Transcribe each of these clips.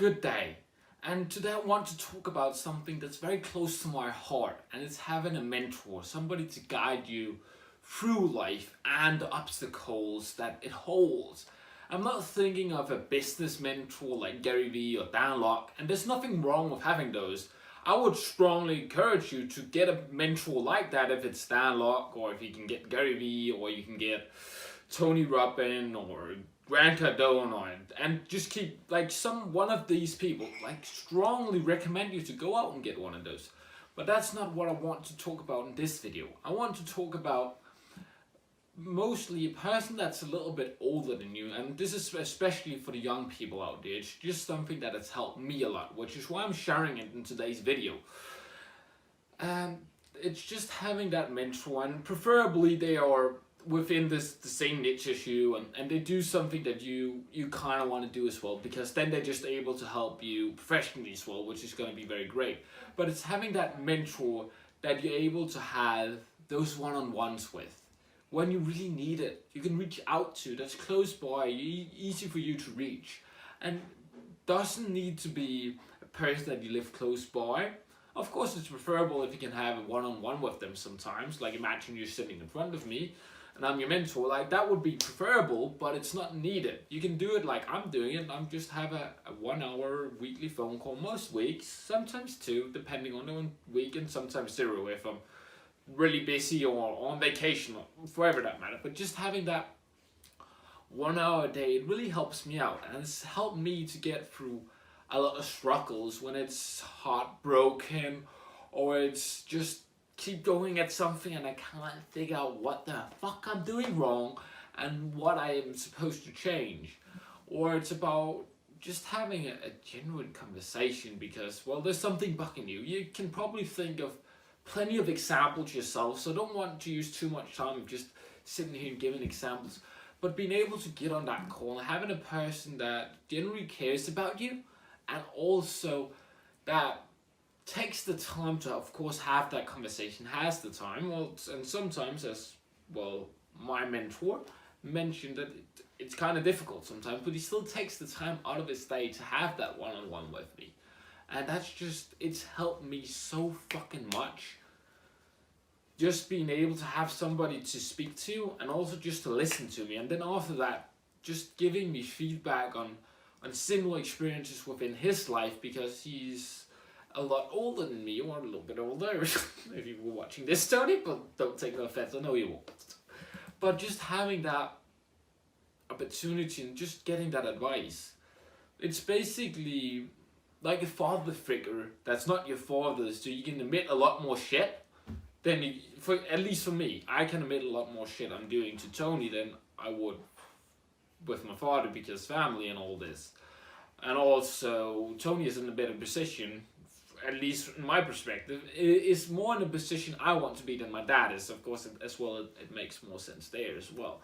Good day. And today I want to talk about something that's very close to my heart, and it's having a mentor, somebody to guide you through life and the obstacles that it holds. I'm not thinking of a business mentor like Gary Vee or Dan Lok, and there's nothing wrong with having those. I would strongly encourage you to get a mentor like that if it's Dan Lok, or if you can get Gary Vee, or you can get Tony Robbins or Grant Cardone, and just keep like one of these people. Like strongly recommend you to go out and get one of those. But that's not what I want to talk about in this video. I want to talk about mostly a person that's a little bit older than you, and this is especially for the young people out there. It's just something that has helped me a lot, which is why I'm sharing it in today's video. And it's just having that mentor, and preferably they are within the same niche as you, and they do something that you kind of want to do as well, because then they're just able to help you professionally as well, which is going to be very great. But it's having that mentor that you're able to have those one-on-ones with when you really need it. You can reach out to, that's close by, easy for you to reach, and doesn't need to be a person that you live close by. Of course, it's preferable if you can have a one-on-one with them sometimes. Like imagine you're sitting in front of me and I'm your mentor, like that would be preferable, but it's not needed. You can do it like I'm doing it. I'm just have a 1 hour weekly phone call most weeks, sometimes two, depending on the week, and sometimes zero if I'm really busy or on vacation or forever that matter. But just having that 1 hour a day, it really helps me out, and it's helped me to get through a lot of struggles when it's heartbroken or it's just keep going at something and I can't figure out what the fuck I'm doing wrong and what I am supposed to change. Or it's about just having a genuine conversation because, well, there's something bugging you. You can probably think of plenty of examples yourself, so I don't want to use too much time just sitting here and giving examples. But being able to get on that call and having a person that genuinely cares about you, and also that takes the time to, of course, have that conversation, has the time. Well, and sometimes, as well, my mentor mentioned that it's kind of difficult sometimes, but he still takes the time out of his day to have that one-on-one with me. And that's just, it's helped me so fucking much. Just being able to have somebody to speak to and also just to listen to me. And then after that, just giving me feedback on similar experiences within his life, because he's a lot older than me, or a little bit older, if you were watching this, Tony, but don't take no offense, I know you won't. But just having that opportunity and just getting that advice, it's basically like a father figure that's not your father, so you can admit a lot more shit than you, at least for me, I can admit a lot more shit I'm doing to Tony than I would with my father, because family and all this. And also, Tony is in a better position, at least in my perspective, is more in a position I want to be than my dad is. Of course, as well, it makes more sense there as well.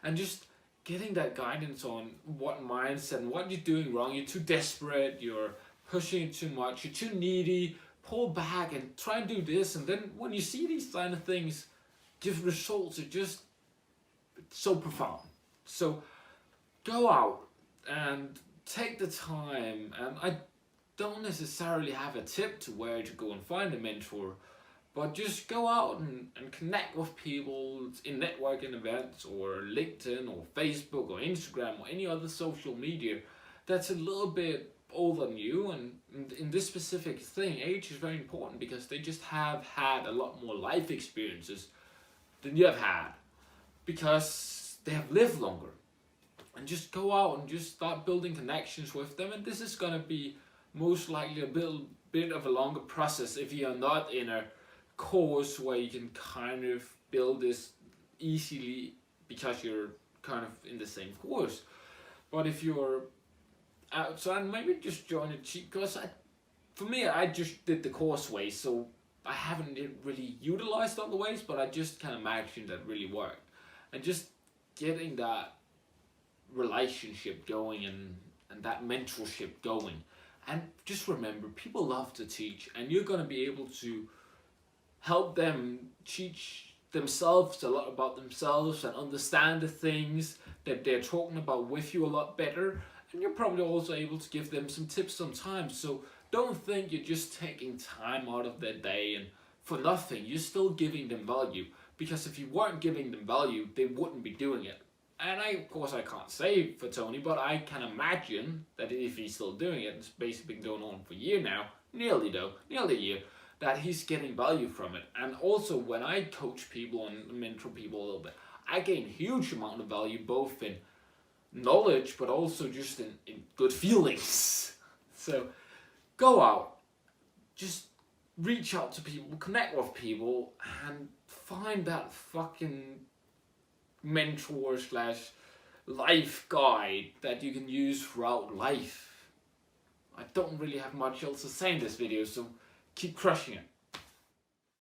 And just getting that guidance on what mindset and what you're doing wrong. You're too desperate, you're pushing it too much, you're too needy, pull back and try and do this. And then when you see these kind of things, just results are just so profound. So go out and take the time, and I don't necessarily have a tip to where to go and find a mentor, but just go out and connect with people in networking events or LinkedIn or Facebook or Instagram or any other social media that's a little bit older than you. And in this specific thing, age is very important because they just have had a lot more life experiences than you have had, because they have lived longer. And just go out and just start building connections with them. And this is going to be most likely a bit of a longer process if you're not in a course where you can kind of build this easily because you're kind of in the same course. But if you're outside, maybe just join a cheap course. For me, I just did the course way, so I haven't really utilized other ways, but I just can imagine that really worked. And just getting that relationship going and that mentorship going. And just remember, people love to teach, and you're going to be able to help them teach themselves a lot about themselves and understand the things that they're talking about with you a lot better. and you're probably also able to give them some tips sometimes. So don't think you're just taking time out of their day and for nothing. You're still giving them value, because if you weren't giving them value, they wouldn't be doing it. And of course I can't say for Tony, but I can imagine that if he's still doing it, it's basically been going on for a year now, nearly a year, that he's getting value from it. And also when I coach people and mentor people a little bit, I gain huge amount of value, both in knowledge but also just in good feelings. So go out, just reach out to people, connect with people, and find that fucking mentor slash life guide that you can use throughout life. I don't really have much else to say in this video, so keep crushing it.